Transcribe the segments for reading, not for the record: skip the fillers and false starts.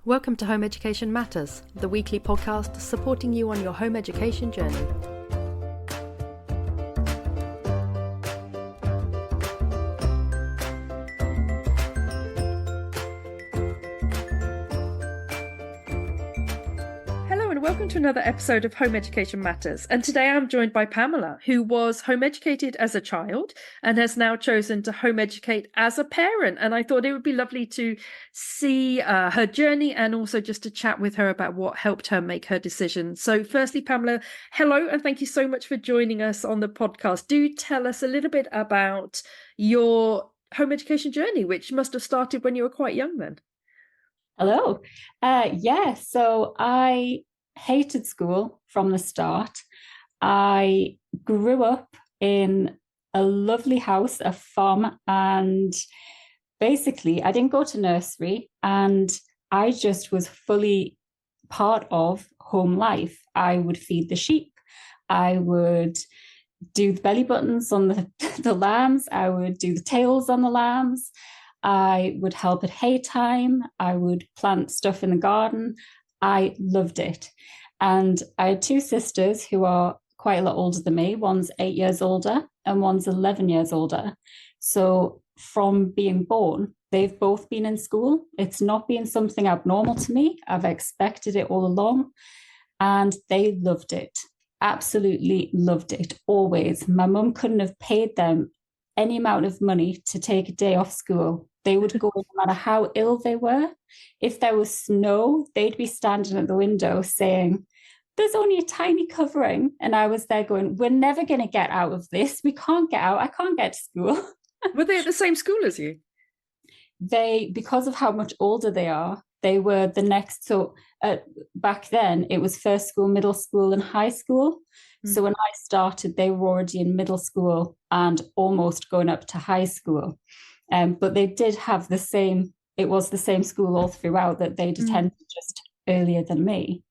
Welcome to Home Education Matters, the weekly podcast supporting you on your home education journey. Welcome to another episode of Home Education Matters. And today I'm joined by Pamela, who was home educated as a child and has now chosen to home educate as a parent. And I thought it would be lovely to see her journey and also just to chat with her about what helped her make her decision. So firstly, Pamela, hello, and thank you so much for joining us on the podcast. Do tell us a little bit about your home education journey, which must have started when you were quite young then. Hello. So I hated school from the start. I grew up in a lovely house, a farm, and basically I didn't go to nursery, and I just was fully part of home life. I would feed the sheep. I would do the belly buttons on the lambs. I would do the tails on the lambs. I would help at hay time. I would plant stuff in the garden. I loved it. And I had two sisters who are quite a lot older than me. One's 8 years older and one's 11 years older. So from being born, they've both been in school. It's not been something abnormal to me. I've expected it all along. And they loved it. Absolutely loved it. Always. My mum couldn't have paid them any amount of money to take a day off school. They would go no matter how ill they were. If there was snow, they'd be standing at the window saying, "There's only a tiny covering." And I was there going, "We're never going to get out of this. We can't get out. I can't get to school." Were they at the same school as you? Because of how much older they are, they were the next. So back then, it was first school, middle school, and high school. So when I started, they were already in middle school and almost going up to high school. But they did have the same, it was the same school all throughout that they'd attended just earlier than me.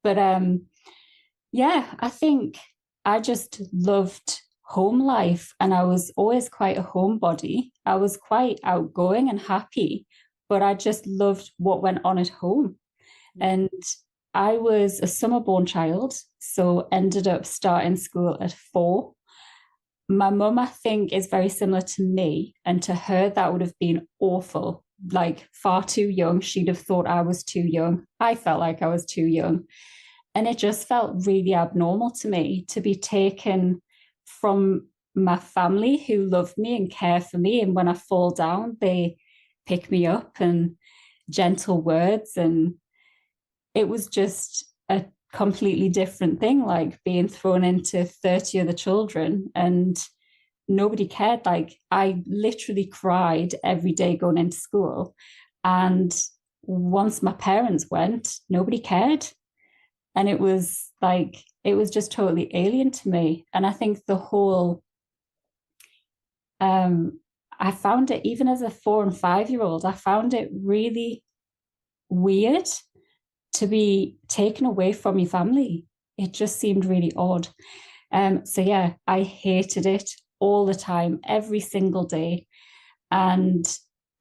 But I think I just loved home life, and I was always quite a homebody. I was quite outgoing and happy, but I just loved what went on at home. And I was a summer-born child, so ended up starting school at 4. My mum, I think, is very similar to me, and to her, that would have been awful, like far too young. She'd have thought I was too young. I felt like I was too young. And it just felt really abnormal to me to be taken from my family who love me and care for me. And when I fall down, they pick me up and gentle words. And it was just a completely different thing, like being thrown into 30 other children and nobody cared. Like I literally cried every day going into school. And once my parents went, nobody cared. And it was just totally alien to me. And I think the whole, I found it, even as a 4 and 5-year-old, I found it really weird to be taken away from your family. It just seemed really odd. I hated it all the time, every single day. And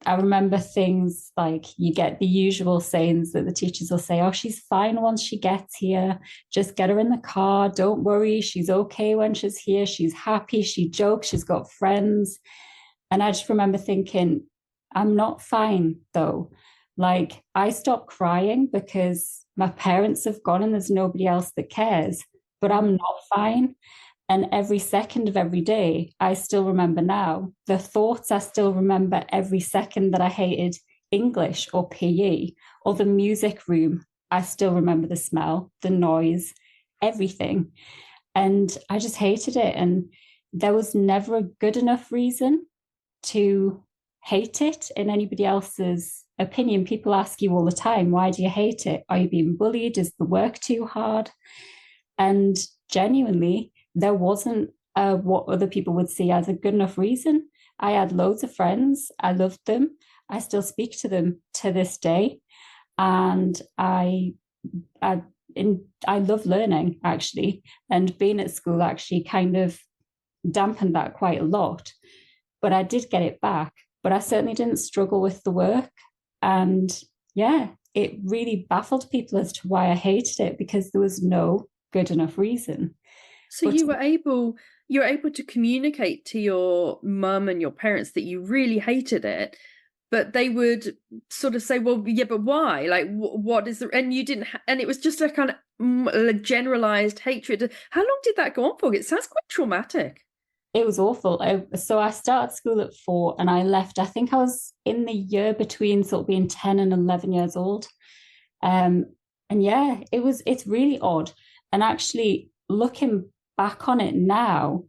I remember things like, you get the usual sayings that the teachers will say, "Oh, she's fine once she gets here. Just get her in the car. Don't worry. She's okay when she's here. She's happy. She jokes. She's got friends." And I just remember thinking, I'm not fine though. Like I stopped crying because my parents have gone and there's nobody else that cares, but I'm not fine. And every second of every day, I still remember now the thoughts. I still remember every second that I hated English or PE or the music room. I still remember the smell, the noise, everything. And I just hated it. And there was never a good enough reason to hate it in anybody else's opinion. People ask you all the time, "Why do you hate it? Are you being bullied? Is the work too hard?" And genuinely, there wasn't what other people would see as a good enough reason. I had loads of friends. I loved them. I still speak to them to this day. And I love learning, actually. And being at school actually kind of dampened that quite a lot. But I did get it back. But I certainly didn't struggle with the work. And it really baffled people as to why I hated it, because there was no good enough reason. So But you were able to communicate to your mum and your parents that you really hated it, but they would sort of say, well, yeah, but why? Like, what is the, and you didn't, and it was just a kind of like generalized hatred. How long did that go on for? It sounds quite traumatic. it was awful. So I started school at 4 and I left. I think I was in the year between sort of being 10 and 11 years old. Um, and yeah, it's really odd. And actually, looking back on it now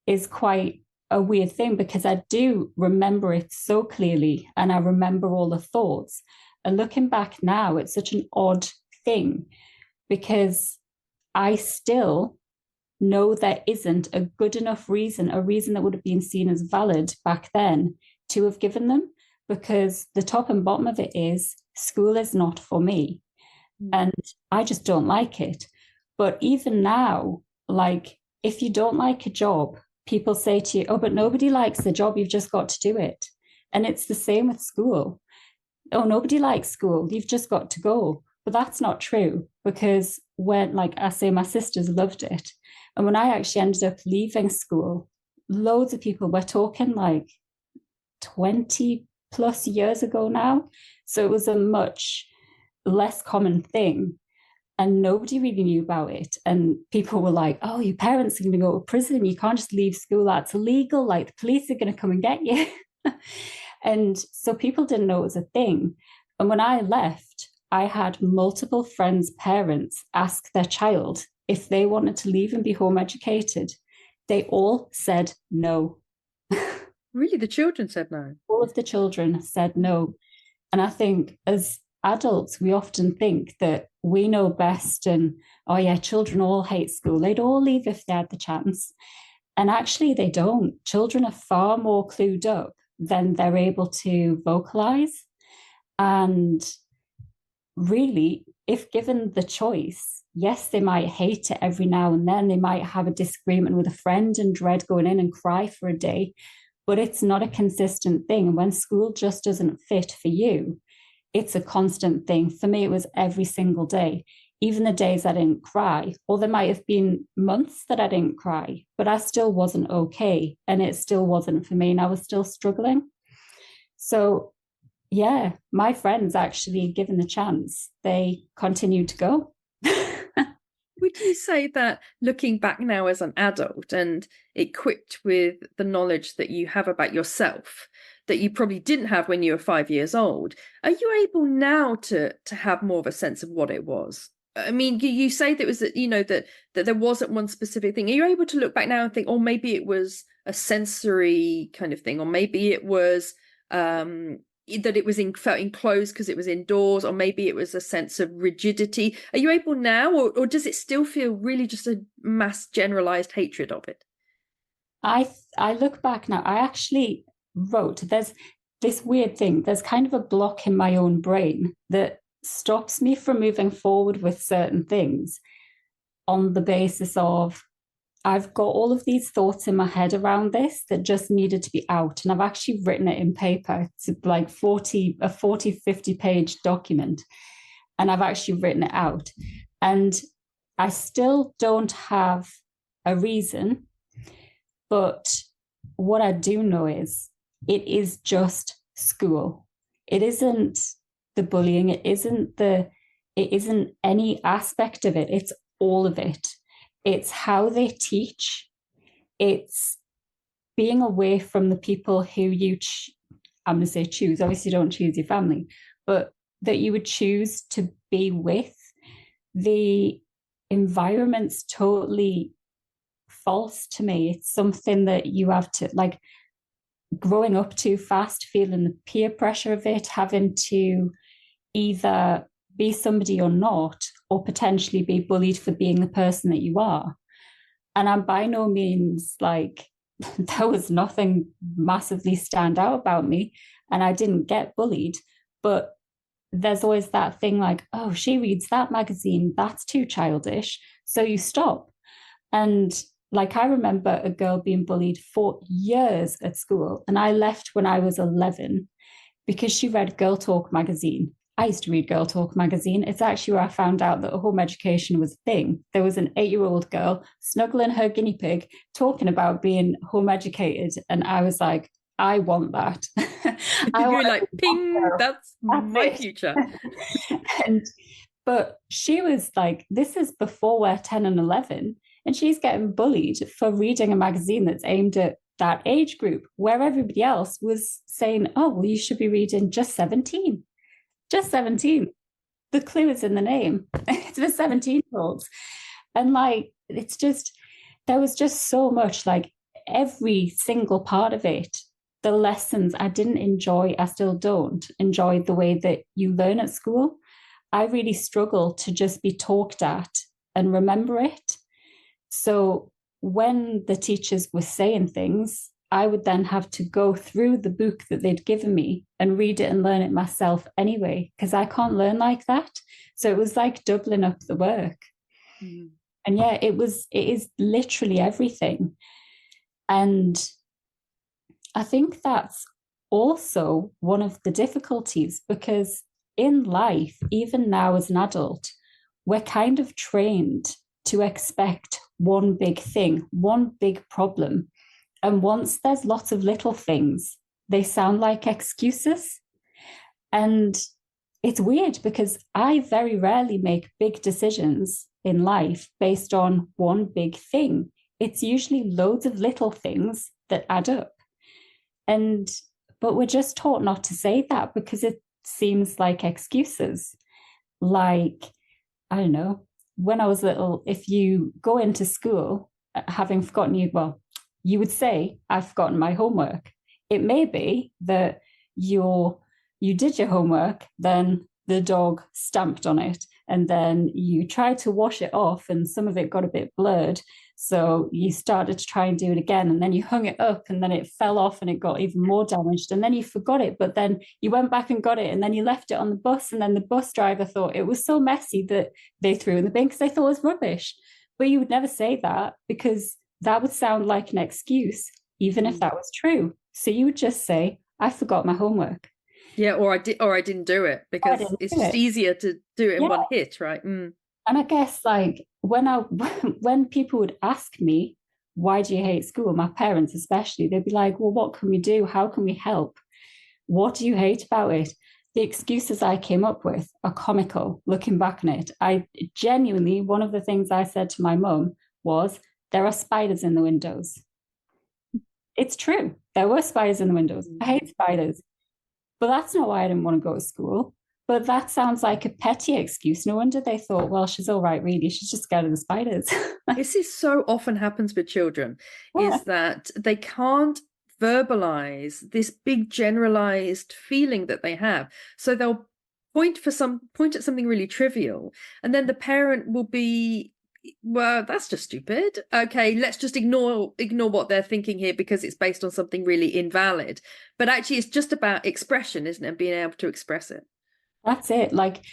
is quite a weird thing, because I do remember it so clearly and I remember all the thoughts. And looking back now, it's such an odd thing, because I still know there isn't a good enough reason, a reason that would have been seen as valid back then, to have given them, because the top and bottom of it is school is not for me. And I just don't like it. But even now, like, if you don't like a job, people say to you, oh, but nobody likes the job, you've just got to do it. And it's the same with school. Oh, nobody likes school, you've just got to go. But that's not true, because when, like I say, my sisters loved it. And when I actually ended up leaving school, loads of people were talking like 20 plus years ago now. So it was a much less common thing. And nobody really knew about it. And people were like, oh, your parents are going to go to prison. You can't just leave school. That's illegal. Like, the police are going to come and get you. And so people didn't know it was a thing. And when I left, I had multiple friends' parents ask their child if they wanted to leave and be home educated. They all said no. Really, the children said no. All of the children said no. And I think as adults, we often think that we know best, and oh yeah, children all hate school. They'd all leave if they had the chance. And actually, they don't. Children are far more clued up than they're able to vocalize. And really, if given the choice, yes, they might hate it every now and then. They might have a disagreement with a friend and dread going in and cry for a day, but it's not a consistent thing. And when school just doesn't fit for you, it's a constant thing. For me, it was every single day, even the days I didn't cry, or there might have been months that I didn't cry, but I still wasn't okay. And it still wasn't for me. And I was still struggling. So, yeah, my friends actually, given the chance, they continued to go. Would you say that looking back now as an adult and equipped with the knowledge that you have about yourself, that you probably didn't have when you were 5 years old, are you able now to have more of a sense of what it was? I mean, you say that it was, that there wasn't one specific thing. Are you able to look back now and think, oh, maybe it was a sensory kind of thing, or maybe it was that it was felt enclosed because it was indoors, or maybe it was a sense of rigidity? Are you able now, or does it still feel really just a mass generalized hatred of it? I look back now, I actually wrote, there's this weird thing, there's kind of a block in my own brain that stops me from moving forward with certain things on the basis of I've got all of these thoughts in my head around this that just needed to be out. And I've actually written it in paper. It's like 50 page document. And I've actually written it out. And I still don't have a reason. But what I do know is it is just school. It isn't the bullying. It isn't any aspect of it. It's all of it. It's how they teach. It's being away from the people who you, I'm going to say choose. Obviously, you don't choose your family, but that you would choose to be with. The environment's totally false to me. It's something that you have to, like, growing up too fast, feeling the peer pressure of it, having to either be somebody or not, or potentially be bullied for being the person that you are. And I'm by no means like, there was nothing massively stand out about me, and I didn't get bullied. But there's always that thing like, oh, she reads that magazine, that's too childish. So you stop. And like, I remember a girl being bullied for years at school, and I left when I was 11 because she read Girl Talk magazine. I used to read Girl Talk magazine. It's actually where I found out that home education was a thing. There was an 8-year-old girl snuggling her guinea pig, talking about being home educated. And I was like, I want that. I You're want like, ping, that's my it. future. and but she was like, this is before we're 10 and 11, and she's getting bullied for reading a magazine that's aimed at that age group, where everybody else was saying, oh, well, you should be reading just 17. Just 17. The clue is in the name. It's for 17-year-olds. And like, it's just, there was just so much, like every single part of it, the lessons I didn't enjoy, I still don't enjoy the way that you learn at school. I really struggle to just be talked at and remember it. So when the teachers were saying things, I would then have to go through the book that they'd given me and read it and learn it myself anyway, because I can't learn like that. So it was like doubling up the work. Mm. And yeah, it is literally everything. And I think that's also one of the difficulties, because in life, even now as an adult, we're kind of trained to expect one big thing, one big problem. And once there's lots of little things, they sound like excuses. And it's weird because I very rarely make big decisions in life based on one big thing. It's usually loads of little things that add up. But we're just taught not to say that because it seems like excuses. Like, I don't know, when I was little, if you go into school having forgotten you would say, I've forgotten my homework. It may be that you did your homework, then the dog stamped on it, and then you tried to wash it off and some of it got a bit blurred. So you started to try and do it again, and then you hung it up and then it fell off and it got even more damaged, and then you forgot it, but then you went back and got it, and then you left it on the bus, and then the bus driver thought it was so messy that they threw in the bin because they thought it was rubbish. But you would never say that because that would sound like an excuse, even if that was true. So you would just say, I forgot my homework. Yeah, or I didn't do it, because it's just easier to do it in one hit, right? Mm. And I guess like when people would ask me, why do you hate school? My parents especially, they'd be like, well, what can we do? How can we help? What do you hate about it? The excuses I came up with are comical looking back on it. I genuinely, one of the things I said to my mum was, there are spiders in the windows. It's true. There were spiders in the windows. I hate spiders. But that's not why I didn't want to go to school. But that sounds like a petty excuse. No wonder they thought, well, she's all right, really. She's just scared of the spiders. This is so often happens with children, is that they can't verbalize this big generalized feeling that they have. So they'll point at something really trivial, and then the parent will be, well, that's just stupid. Okay, let's just ignore what they're thinking here because it's based on something really invalid. But actually, it's just about expression, isn't it? And being able to express it. That's it. Like,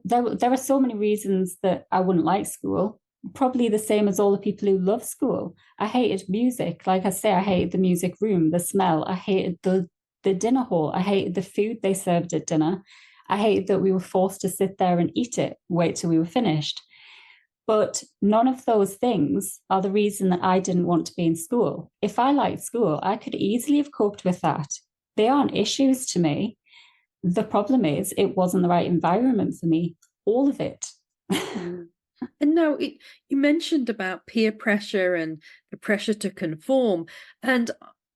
there are so many reasons that I wouldn't like school. Probably the same as all the people who love school. I hated music. Like I say, I hated the music room, the smell. I hated the dinner hall. I hated the food they served at dinner. I hated that we were forced to sit there and eat it, wait till we were finished. But none of those things are the reason that I didn't want to be in school. If I liked school, I could easily have coped with that. They aren't issues to me. The problem is it wasn't the right environment for me. All of it. And no, you mentioned about peer pressure and the pressure to conform. And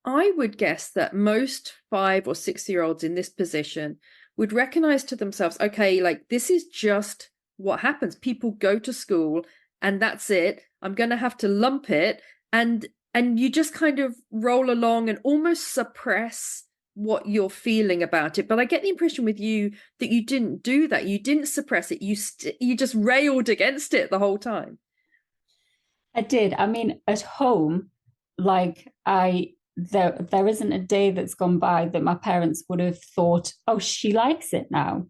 I would guess that most 5 or 6-year-olds in this position would recognize to themselves, okay, like this is just what happens. People go to school and that's it. I'm going to have to lump it. And you just kind of roll along and almost suppress what you're feeling about it. But I get the impression with you that you didn't do that. You didn't suppress it. You just railed against it the whole time. I did. I mean, at home, like there isn't a day that's gone by that my parents would have thought, oh, she likes it now.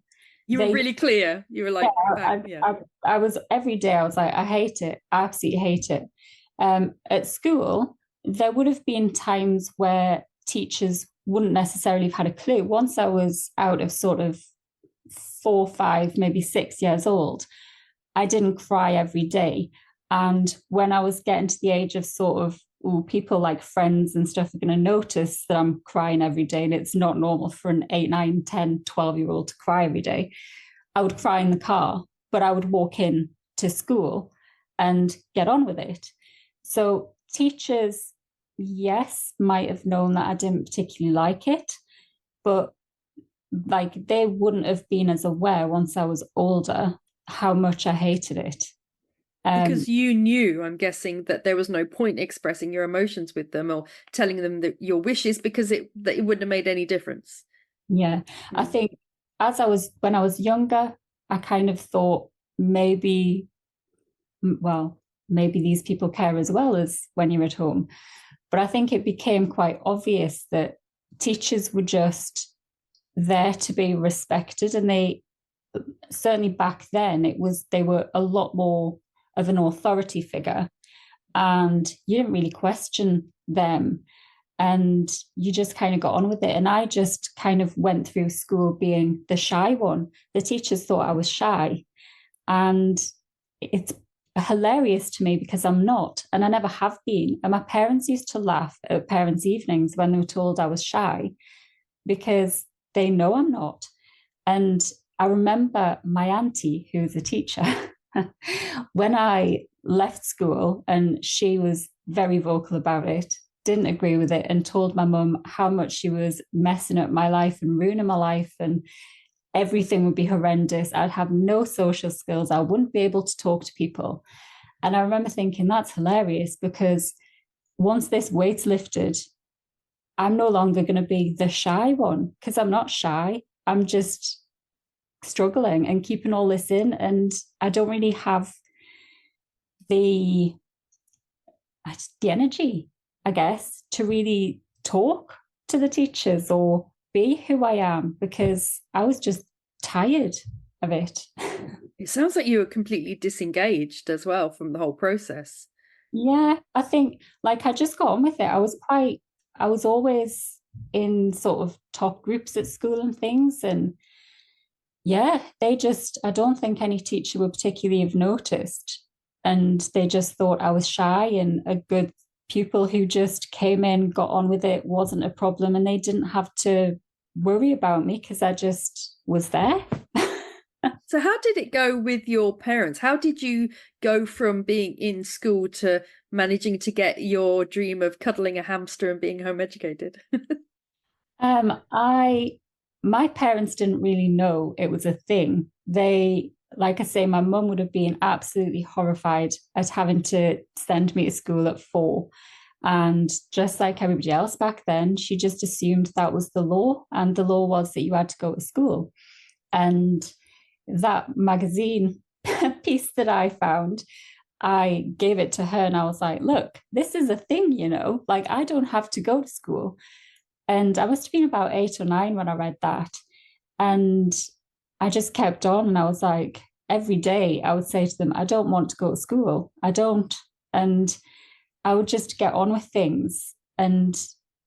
You were really clear. You were like, I was every day. I was like, I hate it. I absolutely hate it. At school, there would have been times where teachers wouldn't necessarily have had a clue. Once I was out of sort of 4, 5, maybe 6 years old, I didn't cry every day. And when I was getting to the age of sort of, oh, people like friends and stuff are going to notice that I'm crying every day, and it's not normal for an 8, 9, 10, 12-year-old to cry every day, I would cry in the car, but I would walk in to school and get on with it. So teachers, yes, might have known that I didn't particularly like it, but like they wouldn't have been as aware once I was older how much I hated it. Because you knew, I'm guessing, that there was no point expressing your emotions with them or telling them that your wishes, because that it wouldn't have made any difference. Yeah, I think when I was younger, I kind of thought maybe, well, maybe these people care as well as when you're at home. But I think it became quite obvious that teachers were just there to be respected, and they certainly back then they were a lot more of an authority figure, and you didn't really question them, and you just kind of got on with it. And I just kind of went through school being the shy one. The teachers thought I was shy, and it's hilarious to me because I'm not, and I never have been. And my parents used to laugh at parents' evenings when they were told I was shy, because they know I'm not. And I remember my auntie, who's a teacher, when I left school, and she was very vocal about it, didn't agree with it, and told my mum how much she was messing up my life and ruining my life, and everything would be horrendous. I'd have no social skills. I wouldn't be able to talk to people. And I remember thinking, that's hilarious, because once this weight's lifted, I'm no longer going to be the shy one, because I'm not shy. I'm just struggling and keeping all this in. And I don't really have the energy, I guess, to really talk to the teachers or be who I am, because I was just tired of it. It sounds like you were completely disengaged as well from the whole process. Yeah, I think like I just got on with it. I was always in sort of top groups at school and things. And yeah, I don't think any teacher would particularly have noticed. And they just thought I was shy and a good pupil who just came in, got on with it, wasn't a problem. And they didn't have to worry about me because I just was there. So how did it go with your parents? How did you go from being in school to managing to get your dream of cuddling a hamster and being home educated? My parents didn't really know it was a thing. Like I say, my mum would have been absolutely horrified at having to send me to school at 4. And just like everybody else back then, she just assumed that was the law. And the law was that you had to go to school. And that magazine piece that I found, I gave it to her and I was like, look, this is a thing, like I don't have to go to school. And I must have been about 8 or 9 when I read that. And I just kept on. And I was like, every day I would say to them, I don't want to go to school. I don't. And I would just get on with things. And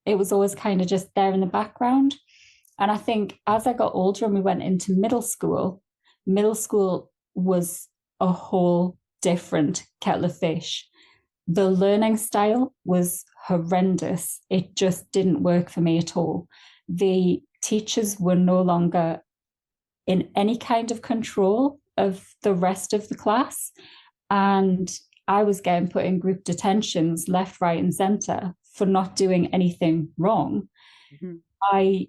it was always kind of just there in the background. And I think as I got older and we went into middle school was a whole different kettle of fish. The learning style was horrendous. It just didn't work for me at all. The teachers were no longer in any kind of control of the rest of the class. And I was getting put in group detentions left, right, and center for not doing anything wrong. Mm-hmm. I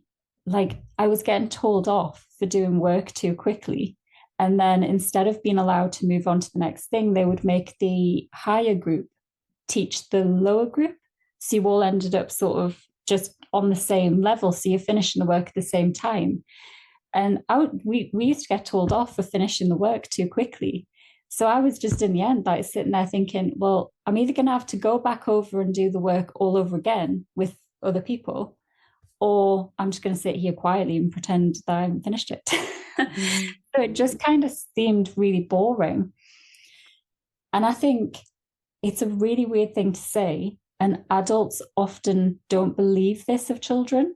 was getting told off for doing work too quickly. And then instead of being allowed to move on to the next thing, they would make the higher group teach the lower group. So you all ended up sort of just on the same level. So you're finishing the work at the same time. And we used to get told off for finishing the work too quickly. So I was just in the end, like sitting there thinking, well, I'm either going to have to go back over and do the work all over again with other people, or I'm just going to sit here quietly and pretend that I haven't finished it. Mm-hmm. So it just kind of seemed really boring. And I think it's a really weird thing to say, and adults often don't believe this of children,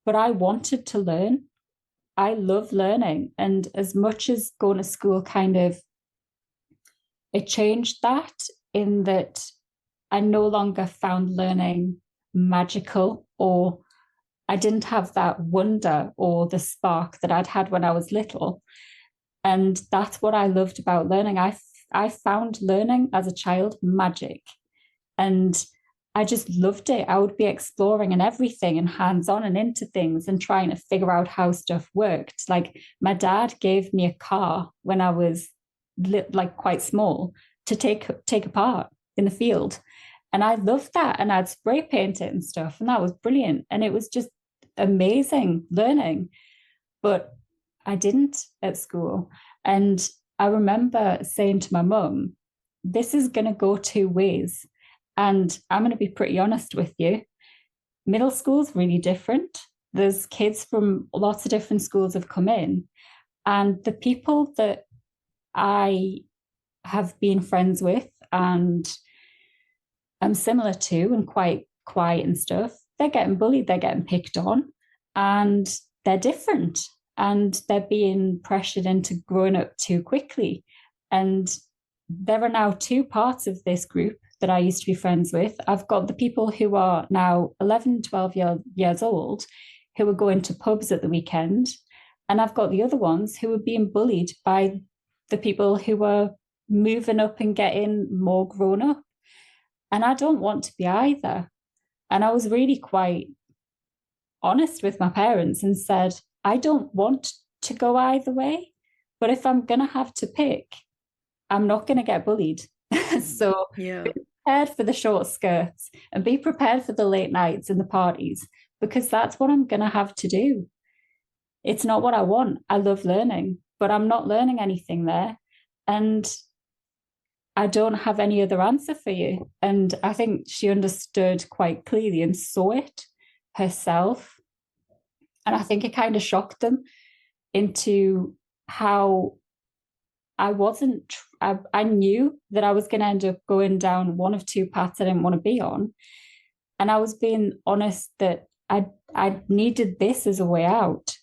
but I wanted to learn. I love learning. And as much as going to school kind of, it changed that, in that I no longer found learning magical, or I didn't have that wonder or the spark that I'd had when I was little. And that's what I loved about learning. I found learning as a child magic. And I just loved it. I would be exploring and everything and hands on and into things and trying to figure out how stuff worked. Like my dad gave me a car when I was like quite small to take apart in the field. And I loved that. And I'd spray paint it and stuff. And that was brilliant. And it was just amazing learning. But I didn't at school. And I remember saying to my mum, this is going to go two ways. And I'm going to be pretty honest with you. Middle school's really different. There's kids from lots of different schools have come in. And the people that I have been friends with and I'm similar to and quite quiet and stuff, they're getting bullied, they're getting picked on, and they're different. And they're being pressured into growing up too quickly. And there are now two parts of this group that I used to be friends with. I've got the people who are now 11, 12 years old, who are going to pubs at the weekend. And I've got the other ones who are being bullied by the people who are moving up and getting more grown up. And I don't want to be either. And I was really quite honest with my parents and said, I don't want to go either way. But if I'm going to have to pick, I'm not going to get bullied. So Yeah. be prepared for the short skirts and be prepared for the late nights and the parties, because that's what I'm going to have to do. It's not what I want. I love learning, but I'm not learning anything there. And I don't have any other answer for you. And I think she understood quite clearly and saw it herself. And I think it kind of shocked them into how I knew that I was going to end up going down one of two paths I didn't want to be on. And I was being honest that I needed this as a way out.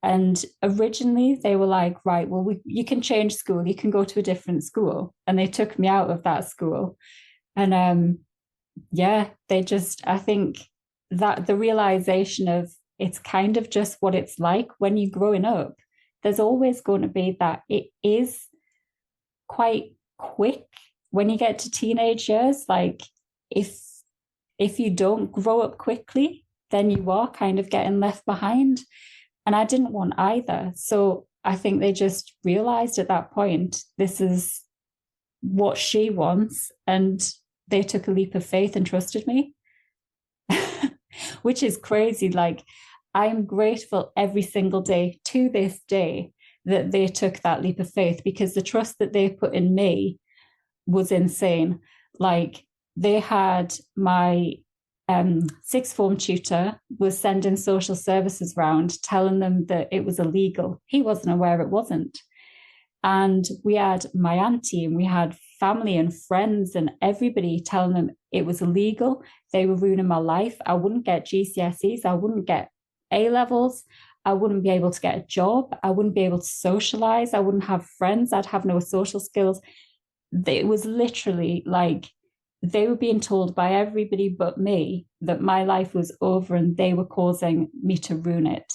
And originally they were like, right, well, you can change school, you can go to a different school. And they took me out of that school. And yeah, I think that the realization of it's kind of just what it's like when you're growing up. There's always going to be that it is quite quick when you get to teenage years. Like if you don't grow up quickly, then you are kind of getting left behind. And I didn't want either. So I think they just realized at that point, this is what she wants. And they took a leap of faith and trusted me, which is crazy. Like, I am grateful every single day to this day that they took that leap of faith, because the trust that they put in me was insane. Like, they had my sixth form tutor was sending social services round telling them that it was illegal. He wasn't aware it wasn't. And we had my auntie and we had family and friends and everybody telling them it was illegal. They were ruining my life. I wouldn't get GCSEs. I wouldn't get A levels. I wouldn't be able to get a job. I wouldn't be able to socialize. I wouldn't have friends. I'd have no social skills. It was literally like they were being told by everybody but me that my life was over and they were causing me to ruin it.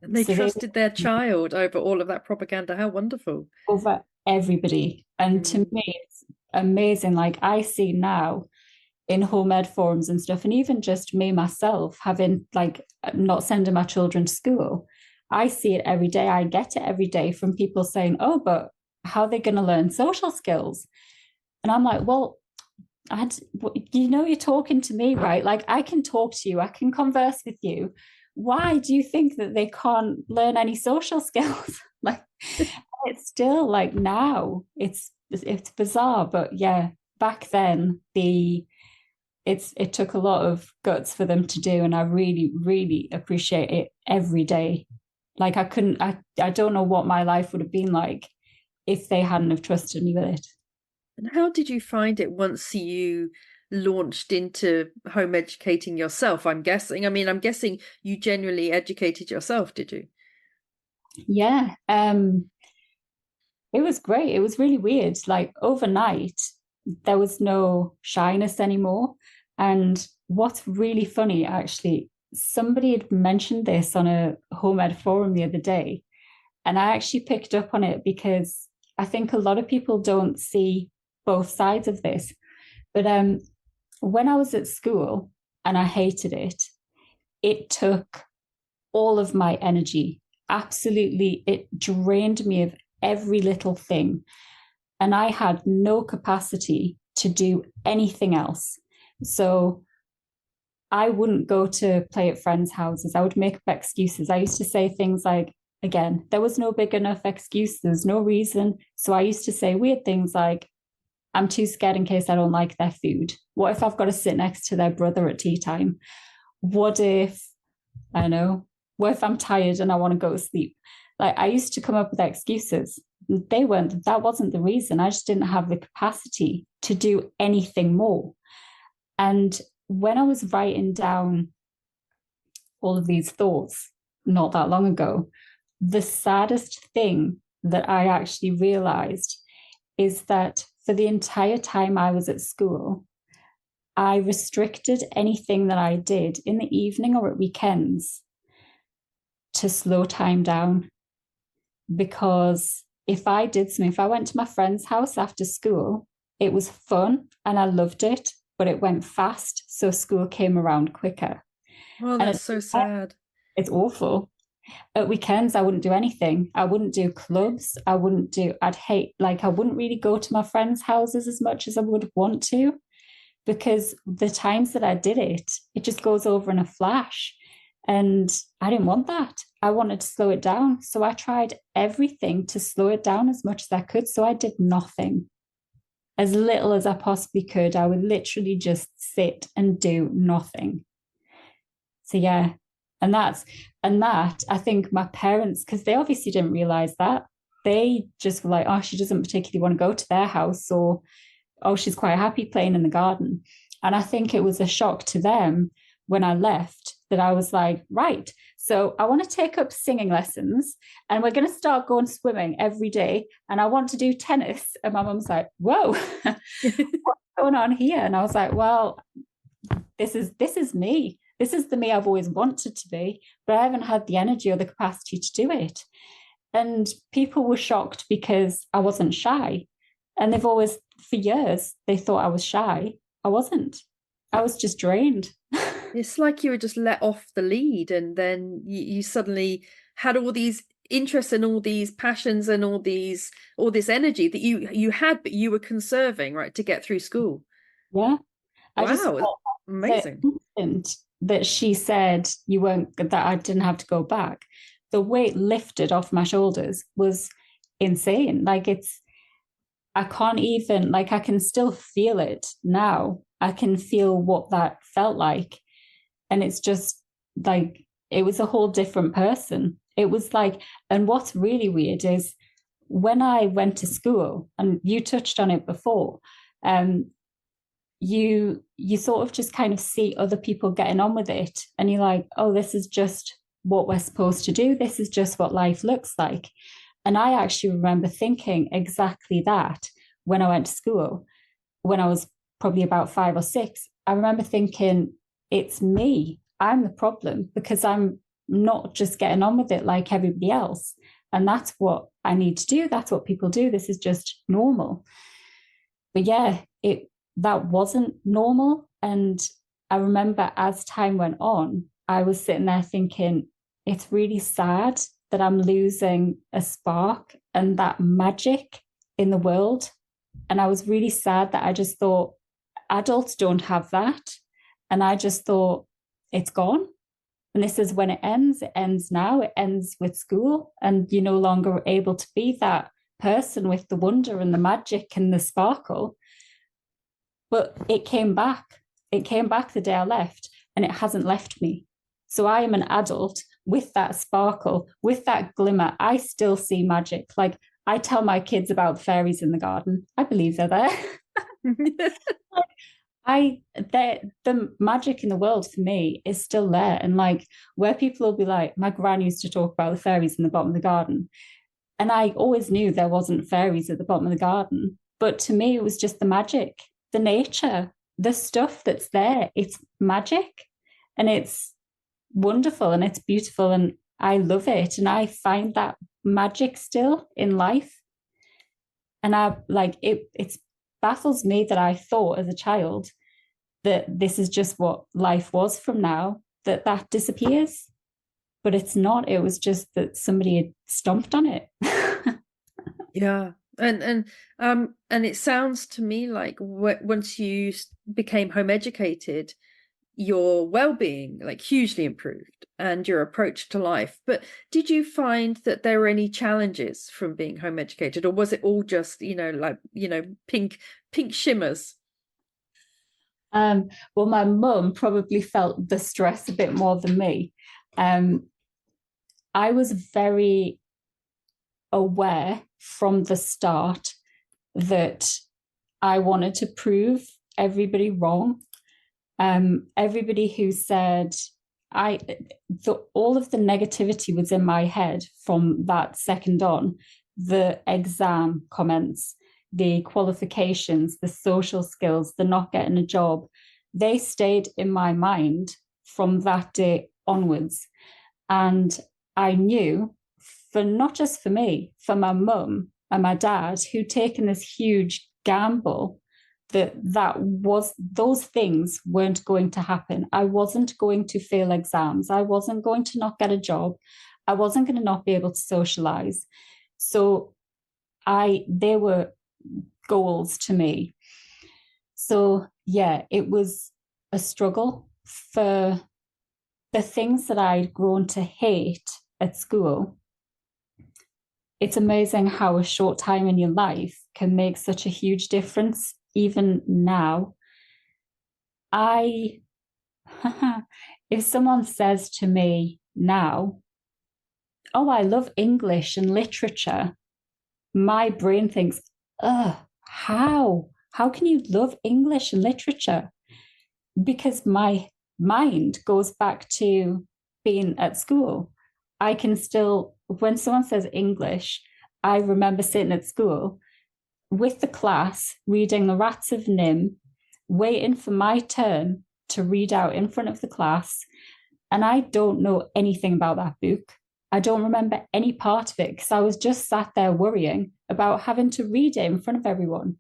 And they So trusted their child over all of that propaganda. How wonderful. over everybody. And to me, it's amazing. Like, I see now in home ed forums and stuff, and even just me myself having like not sending my children to school, I see it every day. I get it every day from people saying, oh, but how are they going to learn social skills? And I'm like, well, you're talking to me, right? Like, I can talk to you, I can converse with you. Why do you think that they can't learn any social skills? Like, it's still like now it's bizarre, but yeah, back then it took a lot of guts for them to do, and I really, really appreciate it every day. Like, I don't know what my life would have been like if they hadn't have trusted me with it. And how did you find it once you launched into home educating yourself? I'm guessing. I mean, I'm guessing you genuinely educated yourself, did you? Yeah. It was great. It was really weird. Like overnight, there was no shyness anymore. And what's really funny, actually, somebody had mentioned this on a home ed forum the other day. And I actually picked up on it because I think a lot of people don't see both sides of this. But when I was at school and I hated it, it took all of my energy. Absolutely, it drained me of every little thing. And I had no capacity to do anything else. So I wouldn't go to play at friends' houses. I would make up excuses. I used to say things like, again, there was no big enough excuse. There's no reason. So I used to say weird things like, I'm too scared in case I don't like their food. What if I've got to sit next to their brother at tea time? What if, I don't know, what if I'm tired and I want to go to sleep? Like I used to come up with excuses. That wasn't the reason. I just didn't have the capacity to do anything more. And when I was writing down all of these thoughts not that long ago, the saddest thing that I actually realized is that for the entire time I was at school, I restricted anything that I did in the evening or at weekends to slow time down. Because if I did something, if I went to my friend's house after school, it was fun and I loved it, but it went fast. So school came around quicker. Oh, And that's so sad. it's awful. At weekends, I wouldn't do anything. I wouldn't do clubs. I'd hate, like, I wouldn't really go to my friends' houses as much as I would want to, because the times that I did it, it just goes over in a flash. And I didn't want that. I wanted to slow it down. So I tried everything to slow it down as much as I could. So I did nothing, as little as I possibly could. I would literally just sit and do nothing. So yeah. And that I think my parents, because they obviously didn't realize that, they just were like, oh, she doesn't particularly want to go to their house, or oh, she's quite happy playing in the garden. And I think it was a shock to them when I left that I was like, right, so I want to take up singing lessons and we're going to start going swimming every day. And I want to do tennis. And my mum's like, whoa, what's going on here? And I was like, well, this is me. This is the me I've always wanted to be, but I haven't had the energy or the capacity to do it. And people were shocked because I wasn't shy. And they've always, for years, they thought I was shy. I wasn't. I was just drained. It's like you were just let off the lead, and then you suddenly had all these interests and all these passions and all this energy that you had, but you were conserving, right, to get through school. Yeah. I just Wow, felt the amazing. instant that she said you weren't, that I didn't have to go back, the weight lifted off my shoulders was insane. Like I can't even, like, I can still feel it now. I can feel what that felt like. And it's just like, it was a whole different person. It was like, and what's really weird is when I went to school, and you touched on it before, um, you sort of just kind of see other people getting on with it, and you're like, oh, this is just what we're supposed to do. This is just what life looks like. And I actually remember thinking exactly that when I went to school, when I was probably about 5 or 6. I remember thinking, it's me. I'm the problem because I'm not just getting on with it like everybody else. And that's what I need to do. That's what people do. This is just normal. But yeah, that wasn't normal. And I remember as time went on, I was sitting there thinking, it's really sad that I'm losing a spark and that magic in the world. And I was really sad that I just thought adults don't have that. And I just thought it's gone. And this is when it ends. It ends now. It ends with school. And you're no longer able to be that person with the wonder and the magic and the sparkle. But it came back. It came back the day I left, and it hasn't left me. So I am an adult with that sparkle, with that glimmer. I still see magic. Like I tell my kids about fairies in the garden. I believe they're there. The magic in the world for me is still there. And like where people will be like, my gran used to talk about the fairies in the bottom of the garden. And I always knew there wasn't fairies at the bottom of the garden. But to me, it was just the magic, the nature, the stuff that's there. It's magic and it's wonderful and it's beautiful. And I love it. And I find that magic still in life. And I like it baffles me that I thought as a child that this is just what life was from now, that disappears. But it's not. It was just that somebody had stomped on it. Yeah. And it sounds to me like once you became home educated, your well-being like hugely improved and your approach to life. But did you find that there were any challenges from being home educated, or was it all just, like, pink shimmers? Well, my mum probably felt the stress a bit more than me. I was very aware from the start that I wanted to prove everybody wrong. Everybody who said all of the negativity was in my head from that second on. The exam comments, the qualifications, the social skills, the not getting a job, they stayed in my mind from that day onwards. And I knew, for not just for me, for my mum and my dad, who'd taken this huge gamble, that was those things weren't going to happen. I wasn't going to fail exams. I wasn't going to not get a job. I wasn't going to not be able to socialize. So they were goals to me. So yeah, it was a struggle for the things that I'd grown to hate at school. It's amazing how a short time in your life can make such a huge difference. Even now, if someone says to me now, oh, I love English and literature, my brain thinks, how can you love English and literature? Because my mind goes back to being at school. I can still, when someone says English, I remember sitting at school with the class, reading The Rats of Nim, waiting for my turn to read out in front of the class. And I don't know anything about that book. I don't remember any part of it because I was just sat there worrying about having to read it in front of everyone.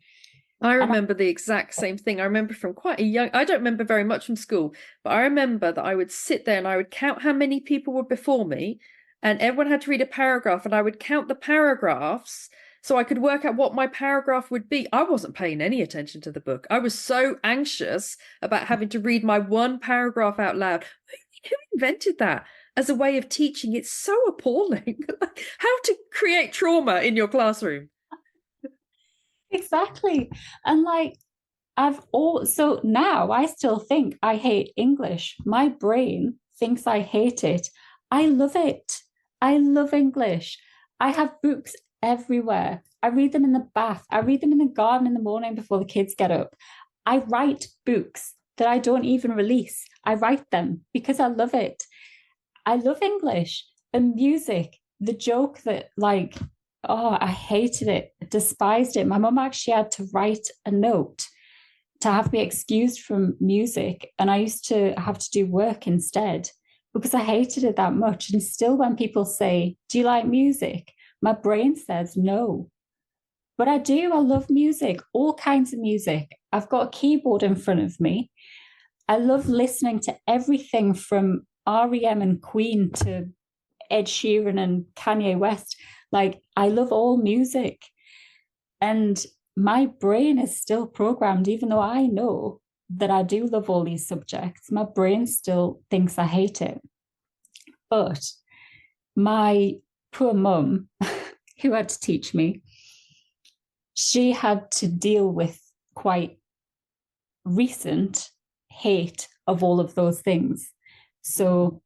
I remember the exact same thing. I remember from quite a young, I don't remember very much from school, but I remember that I would sit there and I would count how many people were before me, and everyone had to read a paragraph, and I would count the paragraphs so I could work out what my paragraph would be. I wasn't paying any attention to the book. I was so anxious about having to read my one paragraph out loud. Who invented that as a way of teaching? It's so appalling. How to create trauma in your classroom. Exactly. And like, so now I still think I hate English. My brain thinks I hate it. I love it. I love English. I have books everywhere. I read them in the bath. I read them in the garden in the morning before the kids get up. I write books that I don't even release. I write them because I love it. I love English and music. The joke that like, oh, I hated it, despised it. My mum actually had to write a note to have me excused from music. And I used to have to do work instead because I hated it that much. And still, when people say, do you like music? My brain says no. But I do. I love music, all kinds of music. I've got a keyboard in front of me. I love listening to everything from REM and Queen to Ed Sheeran and Kanye West. Like, I love all music. And my brain is still programmed, even though I know that I do love all these subjects. My brain still thinks I hate it. But my poor mum, who had to teach me, she had to deal with quite recent hate of all of those things. So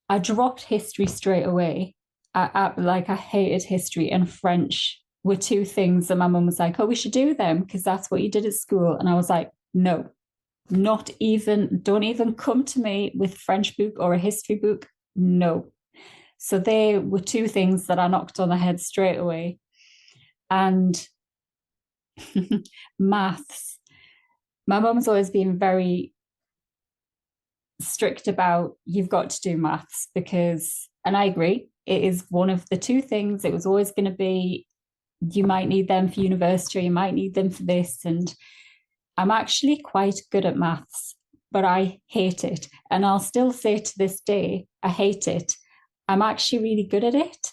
I dropped history straight away. I hated history, and French were two things that my mum was like, oh, we should do them because that's what you did at school. And I was like, No, not even, don't even come to me with French book or a history book. No. So they were two things that I knocked on the head straight away. And maths. My mum's always been very strict about you've got to do maths because, and I agree, it is one of the two things. It was always going to be, you might need them for university, you might need them for this. And I'm actually quite good at maths, but I hate it. And I'll still say to this day, I hate it. I'm actually really good at it.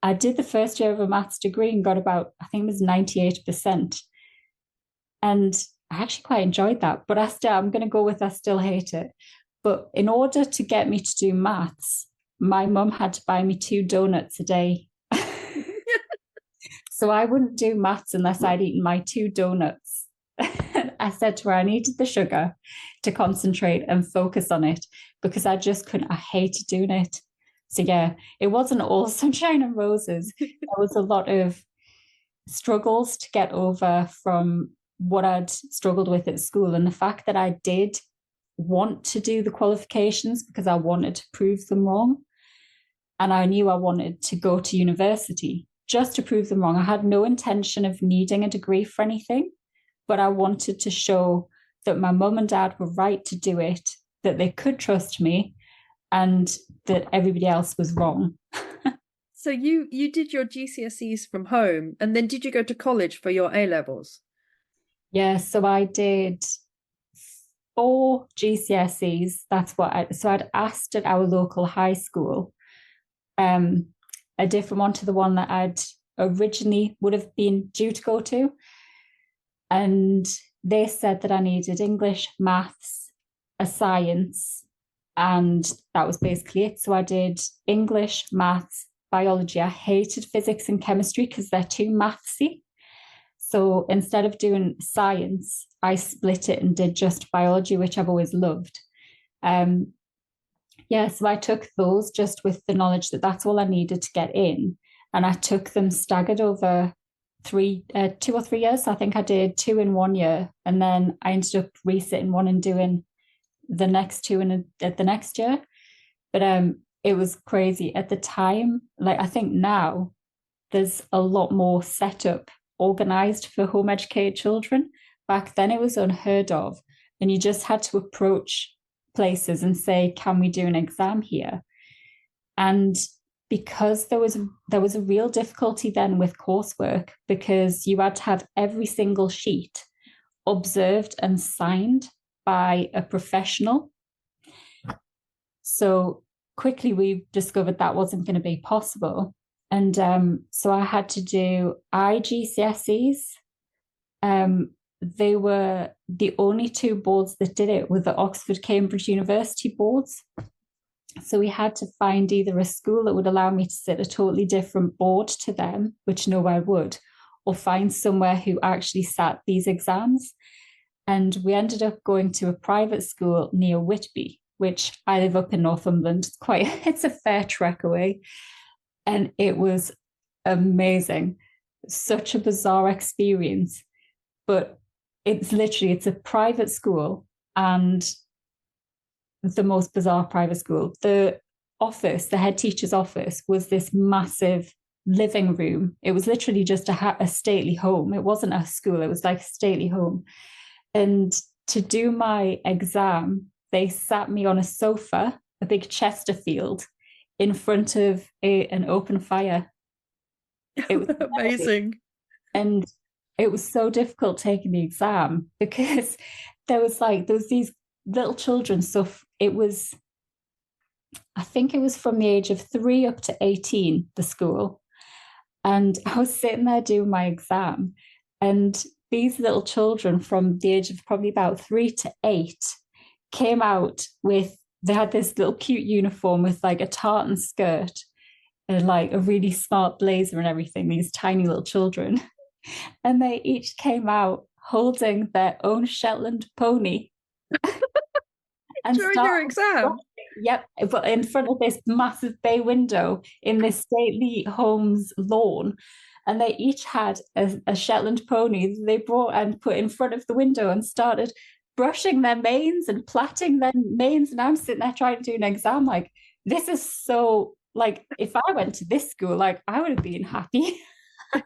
I did the first year of a maths degree and got about, I think it was 98%. And I actually quite enjoyed that. But I'm going to go with I still hate it. But in order to get me to do maths, my mum had to buy me 2 donuts a day. So I wouldn't do maths unless I'd eaten my 2 donuts. I said to her, I needed the sugar to concentrate and focus on it because I just couldn't, I hated doing it. So yeah, it wasn't all sunshine and roses. There was a lot of struggles to get over from what I'd struggled with at school. And the fact that I did want to do the qualifications because I wanted to prove them wrong. And I knew I wanted to go to university just to prove them wrong. I had no intention of needing a degree for anything, but I wanted to show that my mum and dad were right to do it, that they could trust me, and that everybody else was wrong. So you did your GCSEs from home, and then did you go to college for your A levels? Yeah, so I did 4 GCSEs. So I'd asked at our local high school, a different one to the one that I'd originally would have been due to go to. And they said that I needed English, maths, a science, and that was basically it. So I did English, maths, biology. I hated physics and chemistry because they're too mathsy. So instead of doing science, I split it and did just biology, which I've always loved. So I took those just with the knowledge that that's all I needed to get in. And I took them staggered over 2 or 3 years. So I think I did 2 in 1 year. And then I ended up resitting one and doing the next 2 at the next year. But it was crazy at the time. Like, I think now there's a lot more set up, organized for home educated children. Back then it was unheard of. And you just had to approach places and say, can we do an exam here? And because there was a real difficulty then with coursework, because you had to have every single sheet observed and signed by a professional. So quickly we discovered that wasn't going to be possible. And so I had to do IGCSEs. They were the only 2 boards that did it, with the Oxford Cambridge University boards. So we had to find either a school that would allow me to sit a totally different board to them, which nowhere would, or find somewhere who actually sat these exams. And we ended up going to a private school near Whitby, which I live up in Northumberland. It's a fair trek away. And it was amazing. Such a bizarre experience. But it's a private school, and the most bizarre private school. The head teacher's office was this massive living room. It was literally just a stately home. It wasn't a school, it was like a stately home. And to do my exam, they sat me on a sofa, a big Chesterfield, in front of an open fire. It was amazing. And it was so difficult taking the exam because there was these little children. So I think it was from the age of 3 up to 18, the school. And I was sitting there doing my exam, and these little children from the age of probably about 3 to 8 came out they had this little cute uniform with like a tartan skirt and like a really smart blazer and everything, these tiny little children. And they each came out holding their own Shetland pony. And during your exam? Yep, but in front of this massive bay window in this stately home's lawn. And they each had a Shetland pony they brought and put in front of the window and started brushing their manes and plaiting their manes, and I'm sitting there trying to do an exam. Like, this is so, like, if I went to this school, like, I would have been happy.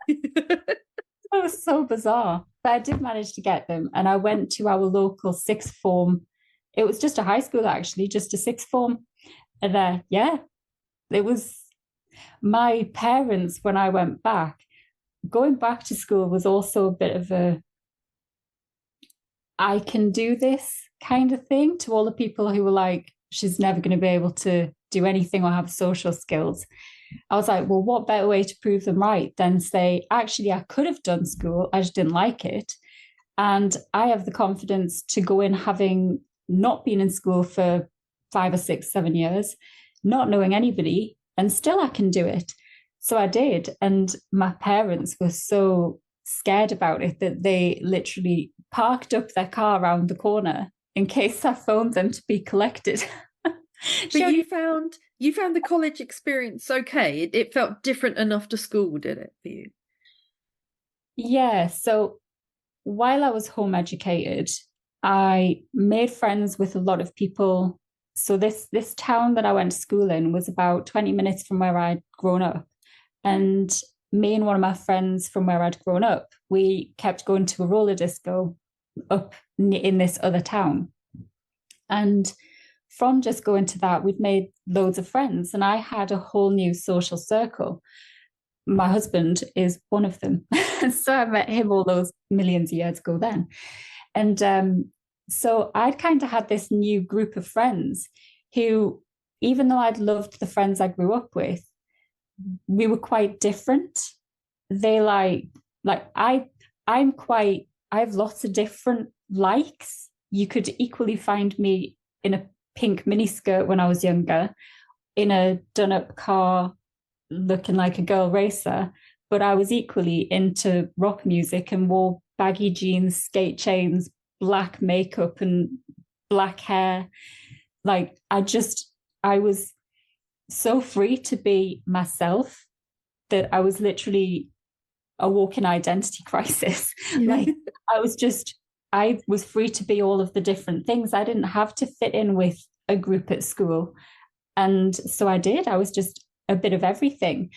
It was so bizarre. But I did manage to get them. And I went to our local sixth form. It was just a high school, actually, just a sixth form. And yeah, it was my parents, when I went back, going back to school was also a bit of a I can do this kind of thing to all the people who were like, she's never going to be able to do anything or have social skills. I was like, well, what better way to prove them right than say, actually, I could have done school, I just didn't like it. And I have the confidence to go in having not been in school for 5 or 6, 7 years, not knowing anybody, and still I can do it. So I did. And my parents were so scared about it that they literally parked up their car around the corner in case I phoned them to be collected. But you found the college experience okay? It felt different enough to school, did it, for you? Yeah. So while I was home educated, I made friends with a lot of people. So this town that I went to school in was about 20 minutes from where I'd grown up. And me and one of my friends from where I'd grown up, we kept going to a roller disco up in this other town. And from just going to that, we'd made loads of friends, and I had a whole new social circle. My husband is one of them. So I met him all those millions of years ago then. And so I'd kind of had this new group of friends who, even though I'd loved the friends I grew up with, we were quite different. They I'm quite, I have lots of different likes. You could equally find me in a pink miniskirt when I was younger, in a done-up car looking like a girl racer, but I was equally into rock music and wore baggy jeans, skate chains, black makeup and black hair. Like, I was so free to be myself that I was literally a walking identity crisis. Like, I was free to be all of the different things. I didn't have to fit in with a group at school. And so I did. I was just a bit of everything.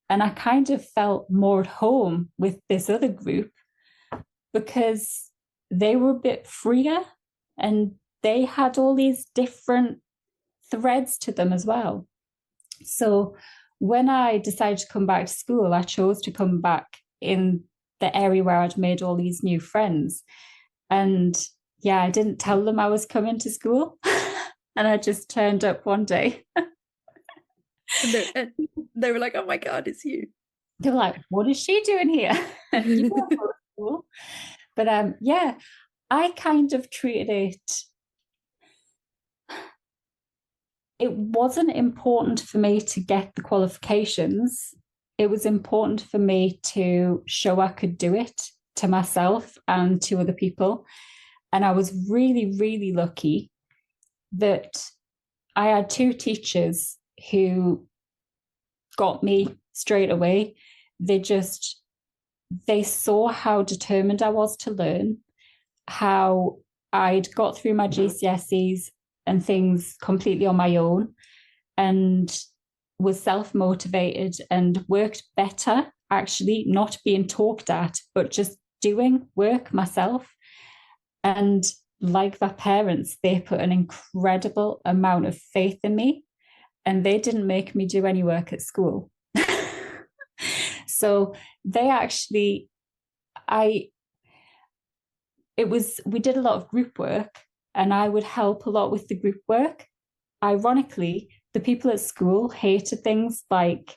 And I kind of felt more at home with this other group because they were a bit freer and they had all these different threads to them as well. So when I decided to come back to school, I chose to come back in the area where I'd made all these new friends. And yeah, I didn't tell them I was coming to school. And I just turned up one day. And they were like, oh my God, it's you. They were like, what is she doing here? You don't go to school. But yeah, I kind of treated it wasn't important for me to get the qualifications. It was important for me to show I could do it to myself and to other people. And I was really, really lucky that I had 2 teachers who got me straight away. They saw how determined I was to learn, how I'd got through my GCSEs and things completely on my own, and was self-motivated and worked better, actually, not being talked at, but just doing work myself. And like their parents, they put an incredible amount of faith in me, and they didn't make me do any work at school. So they actually, we did a lot of group work, and I would help a lot with the group work. Ironically, the people at school hated things like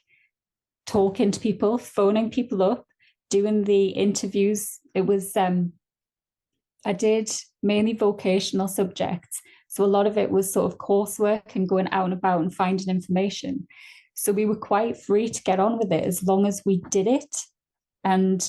talking to people, phoning people up, doing the interviews. It was, I did mainly vocational subjects. So a lot of it was sort of coursework and going out and about and finding information. So we were quite free to get on with it as long as we did it. And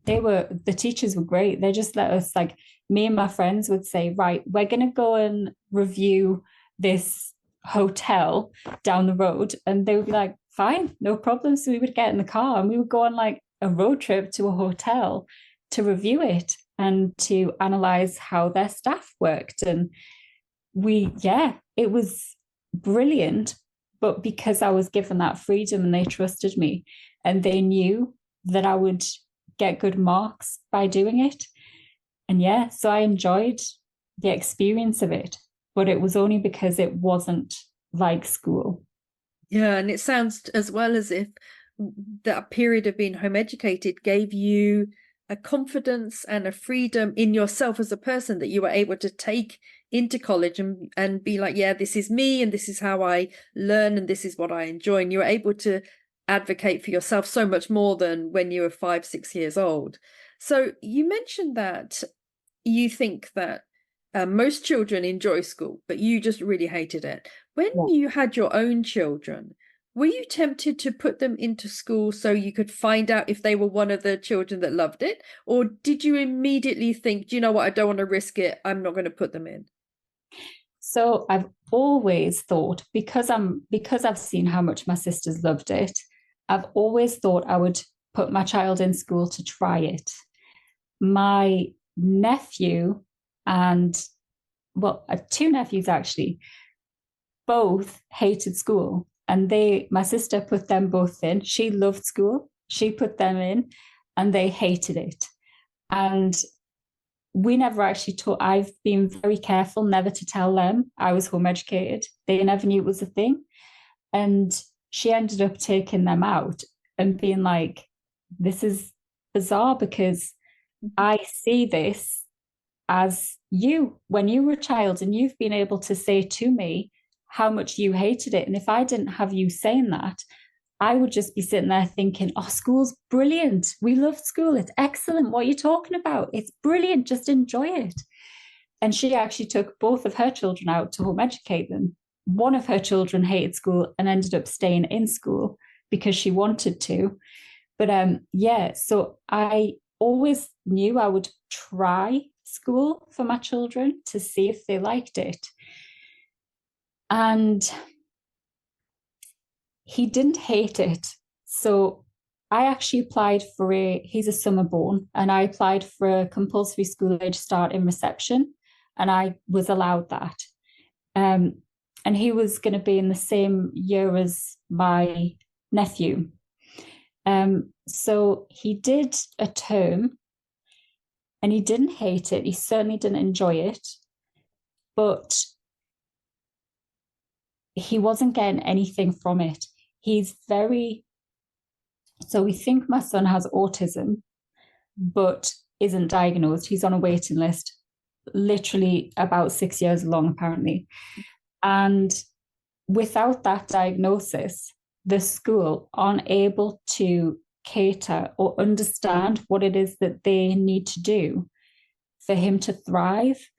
the teachers were great. They just let us, like, me and my friends would say, right, we're going to go and review this hotel down the road. And they would be like, fine, no problem. So we would get in the car and we would go on like a road trip to a hotel to review it. and to analyze how their staff worked. And it was brilliant. But because I was given that freedom and they trusted me and they knew that I would get good marks by doing it. And so I enjoyed the experience of it, but it was only because it wasn't like school. Yeah, and it sounds as well as if that period of being home educated gave you a confidence and a freedom in yourself as a person that you were able to take into college and be like, yeah, this is me and this is how I learn and this is what I enjoy. And you were able to advocate for yourself so much more than when you were 5, 6 years old. So you mentioned that you think that most children enjoy school, but you just really hated it. When you had your own children, were you tempted to put them into school so you could find out if they were one of the children that loved it? Or did you immediately think, do you know what, I don't want to risk it, I'm not going to put them in? So I've always thought, because I've seen how much my sisters loved it, I've always thought I would put my child in school to try it. My nephew and two nephews actually, both hated school, and my sister put them both in. She loved school, she put them in, and they hated it. And we never actually taught. I've been very careful never to tell them I was home educated. They never knew it was a thing. And she ended up taking them out and being like, this is bizarre because I see this as you when you were a child, and you've been able to say to me how much you hated it. And if I didn't have you saying that, I would just be sitting there thinking, oh, school's brilliant. We love school. It's excellent. What are you talking about? It's brilliant. Just enjoy it. And she actually took both of her children out to home educate them. One of her children hated school and ended up staying in school because she wanted to. But so I always knew I would try school for my children to see if they liked it. And he didn't hate it. So I actually applied for he's a summer born, and I applied for a compulsory school age start in reception, and I was allowed that. And he was going to be in the same year as my nephew. So he did a term and he didn't hate it. He certainly didn't enjoy it, but he wasn't getting anything from it. So we think my son has autism, but isn't diagnosed. He's on a waiting list, literally about 6 years long, apparently. And without that diagnosis, the school aren't able to cater or understand what it is that they need to do for him to thrive.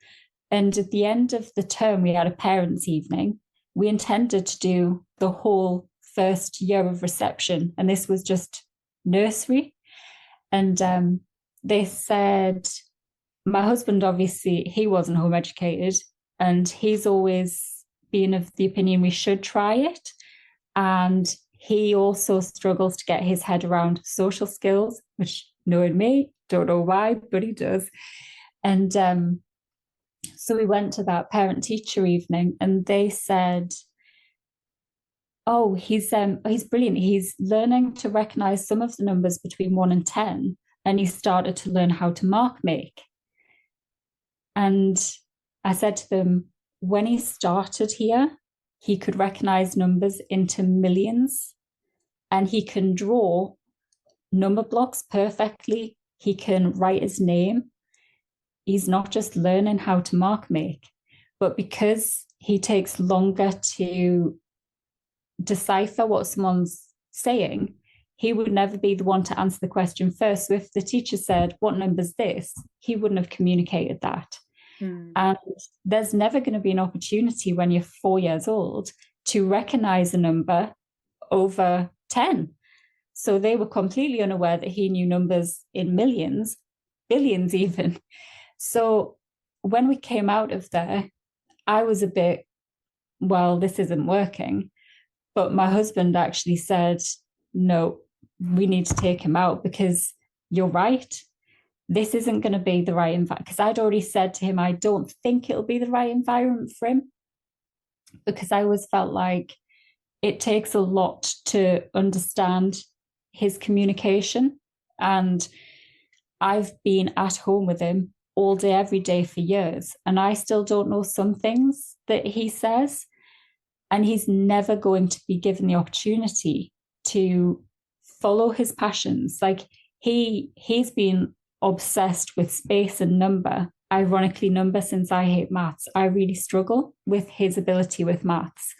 And at the end of the term, we had a parents' evening. We intended to do the whole first year of reception, and this was just nursery. And they said, my husband, obviously, he wasn't home educated, and he's always been of the opinion we should try it. And he also struggles to get his head around social skills, which, knowing me, don't know why, but he does. And so we went to that parent-teacher evening, and they said, oh, he's brilliant. He's learning to recognize some of the numbers between 1 and 10, and he started to learn how to mark make. And I said to them, when he started here, he could recognize numbers into millions, and he can draw number blocks perfectly. He can write his name. He's not just learning how to mark make, but because he takes longer to decipher what someone's saying, he would never be the one to answer the question first. So if the teacher said, what number's this? He wouldn't have communicated that. And there's never going to be an opportunity when you're 4 years old to recognize a number over 10. So they were completely unaware that he knew numbers in millions, billions even. So when we came out of there, I was a bit, well, this isn't working. But my husband actually said, no, we need to take him out because you're right. this isn't going to be the right environment. Because I'd already said to him, I don't think it'll be the right environment for him, because I always felt like it takes a lot to understand his communication. And I've been at home with him all day, every day for years, and I still don't know some things that he says. And he's never going to be given the opportunity to follow his passions. Like he's been obsessed with space and number, ironically number, since I hate maths. I really struggle with his ability with maths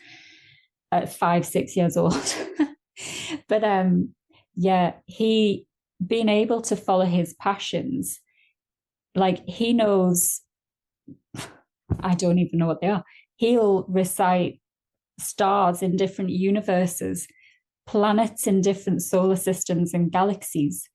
at 5-6 years old. But yeah, he being able to follow his passions, like he knows, I don't even know what they are. He'll recite stars in different universes, planets in different solar systems and galaxies.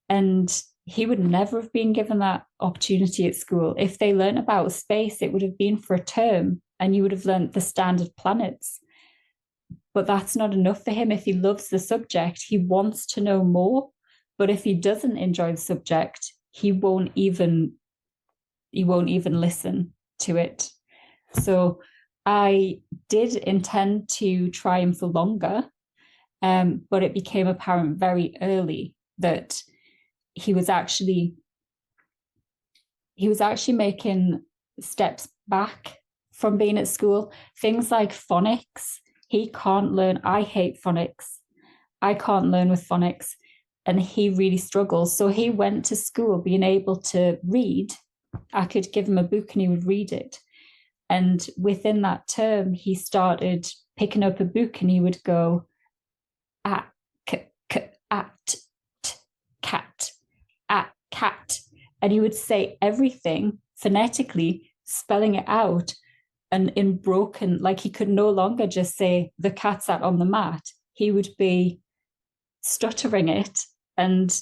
And he would never have been given that opportunity at school. If they learned about space, it would have been for a term and you would have learned the standard planets. But that's not enough for him. If he loves the subject, he wants to know more. But if he doesn't enjoy the subject, he won't even listen to it. So I did intend to try him for longer, but it became apparent very early that he was actually making steps back from being at school. Things like phonics, he can't learn. I hate phonics. I can't learn with phonics, and he really struggles. So he went to school being able to read. I could give him a book and he would read it. And within that term, he started picking up a book and he would go, at, cat, at, cat. And he would say everything phonetically, spelling it out, and in broken, like he could no longer just say, the cat sat on the mat. He would be stuttering it and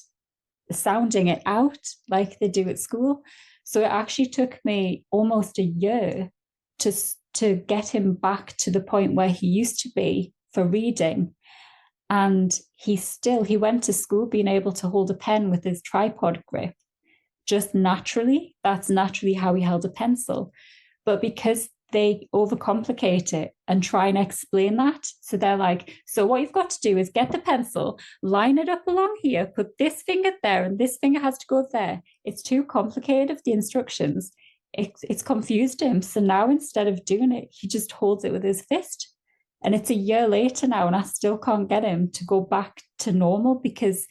sounding it out like they do at school. So it actually took me almost a year to get him back to the point where he used to be for reading. And he went to school being able to hold a pen with his tripod grip just naturally. That's naturally how he held a pencil. But because they overcomplicate it and try and explain that, so they're like, so what you've got to do is get the pencil, line it up along here, put this finger there, and this finger has to go there. It's too complicated of the instructions. It's confused him. So now instead of doing it, he just holds it with his fist. And it's a year later now, and I still can't get him to go back to normal, because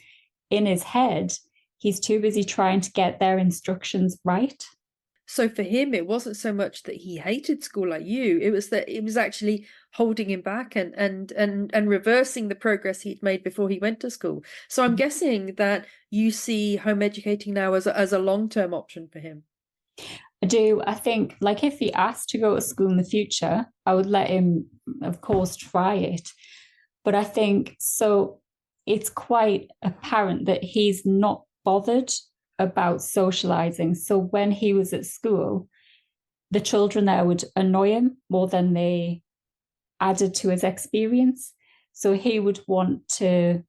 in his head, he's too busy trying to get their instructions right. So for him, it wasn't so much that he hated school like you, it was that it was actually holding him back and reversing the progress he'd made before he went to school. So I'm guessing that you see home educating now as a long-term option for him. I do. I think, like, if he asked to go to school in the future, I would let him, of course, try it. But I think, so it's quite apparent that he's not bothered about socializing. So when he was at school, the children there would annoy him more than they added to his experience. So he would want to,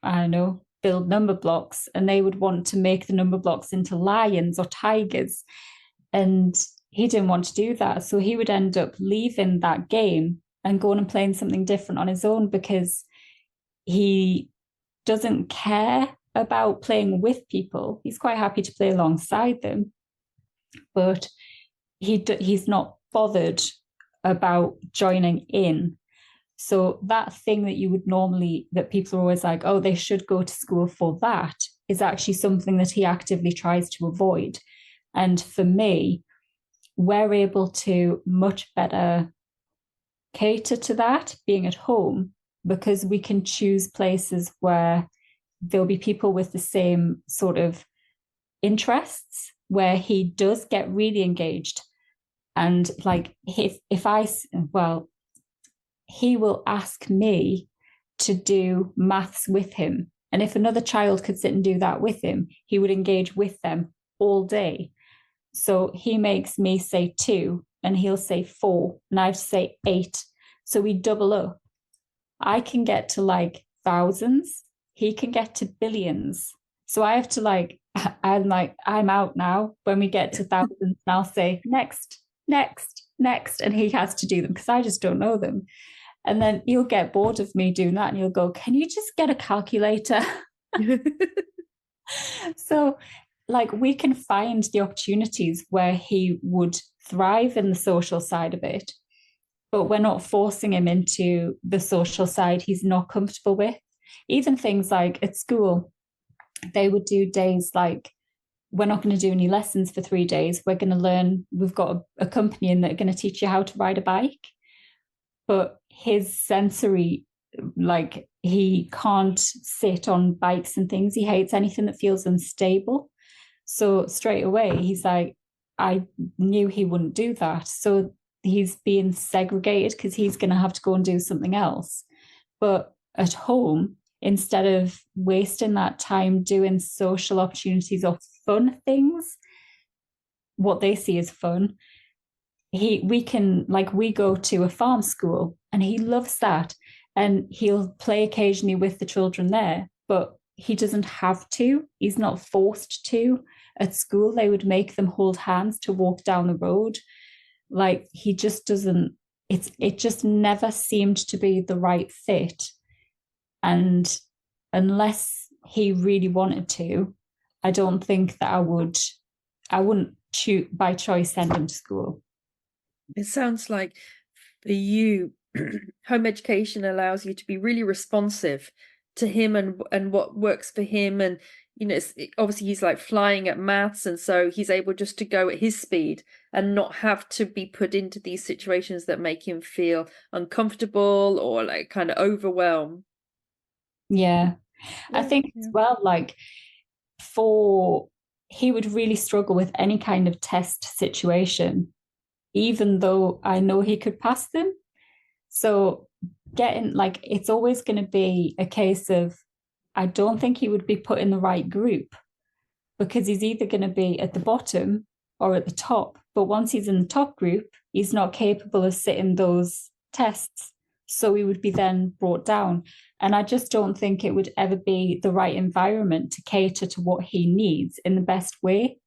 I don't know, build number blocks, and they would want to make the number blocks into lions or tigers. And he didn't want to do that. So he would end up leaving that game and going and playing something different on his own, because he doesn't care about playing with people. He's quite happy to play alongside them, but he's not bothered about joining in. So that thing that you would normally, that people are always like, oh, they should go to school for that, is actually something that he actively tries to avoid. And for me, we're able to much better cater to that being at home, because we can choose places where there'll be people with the same sort of interests, where he does get really engaged. And like, he will ask me to do maths with him. And if another child could sit and do that with him, he would engage with them all day. So he makes me say 2 and he'll say 4 and I have to say 8. So we double up. I can get to like thousands. He can get to billions. So I have to like I'm like, I'm out now. When we get to thousands, and I'll say, next, next, next. And he has to do them because I just don't know them. And then he'll get bored of me doing that and he'll go, can you just get a calculator? So, like, we can find the opportunities where he would thrive in the social side of it, but we're not forcing him into the social side he's not comfortable with. Even things like at school, they would do days like, we're not going to do any lessons for 3 days. We're going to learn, we've got a company in that are going to teach you how to ride a bike. But his sensory, like, he can't sit on bikes and things. He hates anything that feels unstable. So straight away, he's like, I knew he wouldn't do that. So he's being segregated because he's going to have to go and do something else. But at home, instead of wasting that time doing social opportunities or fun things, what they see as fun, we go to a farm school and he loves that. And he'll play occasionally with the children there, but he doesn't have to. He's not forced to. At school, they would make them hold hands to walk down the road. Like, he just doesn't, it just never seemed to be the right fit. And unless he really wanted to, I don't think that I wouldn't by choice send him to school. It sounds like for you, home education allows you to be really responsive to him and what works for him. And, obviously he's like flying at maths. And so he's able just to go at his speed and not have to be put into these situations that make him feel uncomfortable or like kind of overwhelmed. Yeah. I think as well, like, he would really struggle with any kind of test situation, even though I know he could pass them. So it's always going to be a case of, I don't think he would be put in the right group because he's either going to be at the bottom or at the top. But once he's in the top group, he's not capable of sitting those tests. So he would be then brought down. And I just don't think it would ever be the right environment to cater to what he needs in the best way.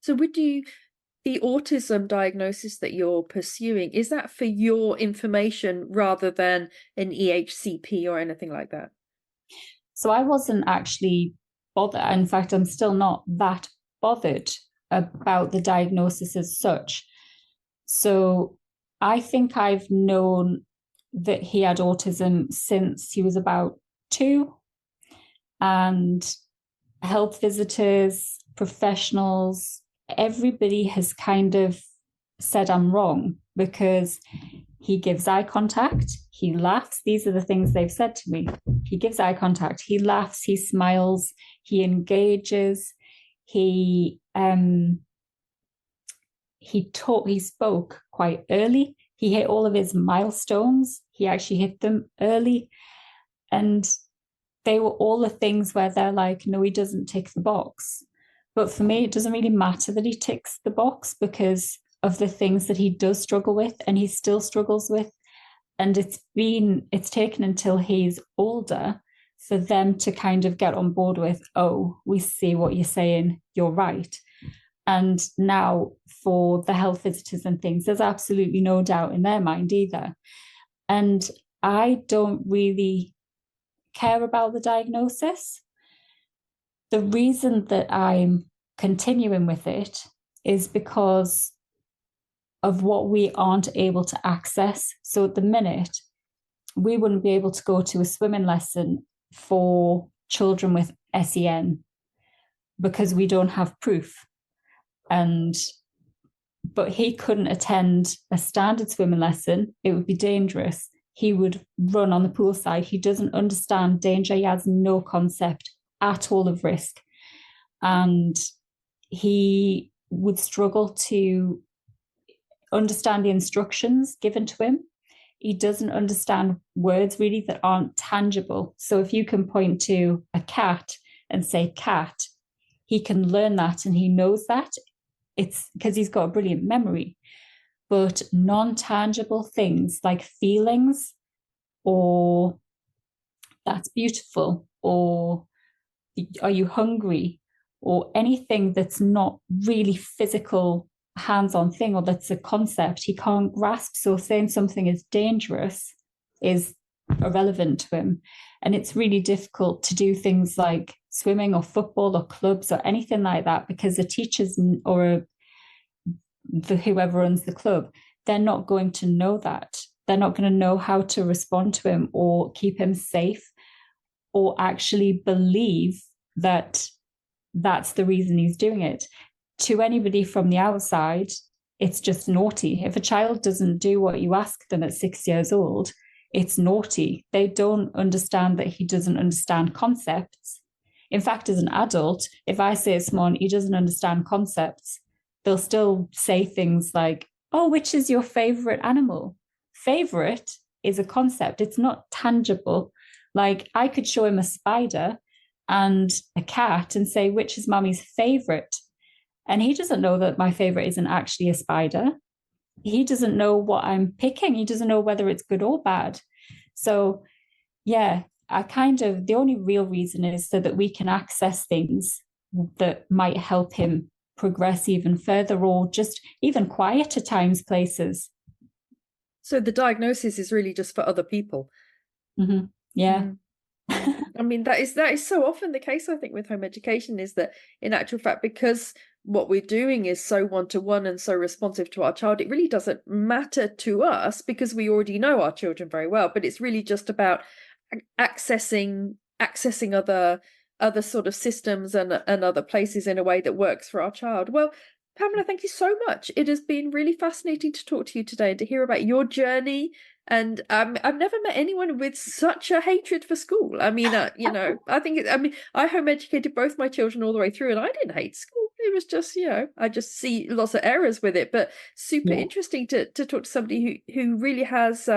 So the autism diagnosis that you're pursuing, is that for your information rather than an EHCP or anything like that? So I wasn't actually bothered. In fact, I'm still not that bothered about the diagnosis as such. So I think I've known that he had autism since he was about 2. And health visitors, professionals, everybody has kind of said I'm wrong because he gives eye contact, he laughs. These are the things they've said to me. He gives eye contact, he laughs, he smiles, he engages, he spoke quite early. He hit all of his milestones. He actually hit them early. And they were all the things where they're like, no, he doesn't tick the box. But for me, it doesn't really matter that he ticks the box because of the things that he does struggle with and he still struggles with. And it's taken until he's older for them to kind of get on board with, oh, we see what you're saying, you're right. And now for the health visitors and things, there's absolutely no doubt in their mind either. And I don't really care about the diagnosis. The reason that I'm continuing with it is because of what we aren't able to access. So at the minute, we wouldn't be able to go to a swimming lesson for children with SEN because we don't have proof. But he couldn't attend a standard swimming lesson. It would be dangerous. He would run on the poolside. He doesn't understand danger. He has no concept at all of risk. And he would struggle to understand the instructions given to him. He doesn't understand words really that aren't tangible. So if you can point to a cat and say cat, he can learn that and he knows that. It's because he's got a brilliant memory. But non-tangible things like feelings or that's beautiful or are you hungry, or anything that's not really physical, hands-on thing, or that's a concept he can't grasp. So saying something is dangerous is irrelevant to him. And it's really difficult to do things like swimming or football or clubs or anything like that, because the teachers or whoever runs the club, they're not going to know that. They're not going to know how to respond to him or keep him safe, or actually believe that that's the reason he's doing it. To anybody from the outside, it's just naughty. If a child doesn't do what you ask them at 6 years old, it's naughty. They don't understand that he doesn't understand concepts. In fact, as an adult, if I say to someone, he doesn't understand concepts, they'll still say things like, oh, which is your favorite animal? Favorite is a concept. It's not tangible. Like, I could show him a spider and a cat and say, which is mommy's favorite? And he doesn't know that my favorite isn't actually a spider. He doesn't know what I'm picking. He doesn't know whether it's good or bad. So, yeah, the only real reason is so that we can access things that might help him progress even further, or just even quieter times, places. So the diagnosis is really just for other people. Mm-hmm. Yeah. Mm. I mean, that is so often the case, I think, with home education, is that in actual fact, because what we're doing is so one-to-one and so responsive to our child, it really doesn't matter to us because we already know our children very well. But it's really just about accessing other sort of systems and other places in a way that works for our child. Well, Pamela, thank you so much. It has been really fascinating to talk to you today and to hear about your journey. And I've never met anyone with such a hatred for school. I mean, I home educated both my children all the way through, and I didn't hate school. It was just, I just see lots of errors with it. But super interesting to talk to somebody who really has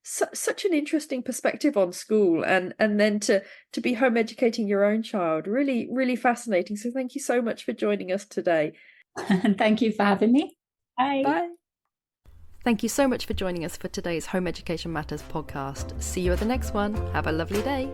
such an interesting perspective on school, and then to be home educating your own child. Really, really fascinating. So thank you so much for joining us today. And thank you for having me. Bye. Bye. Thank you so much for joining us for today's Home Education Matters podcast. See you at the next one. Have a lovely day.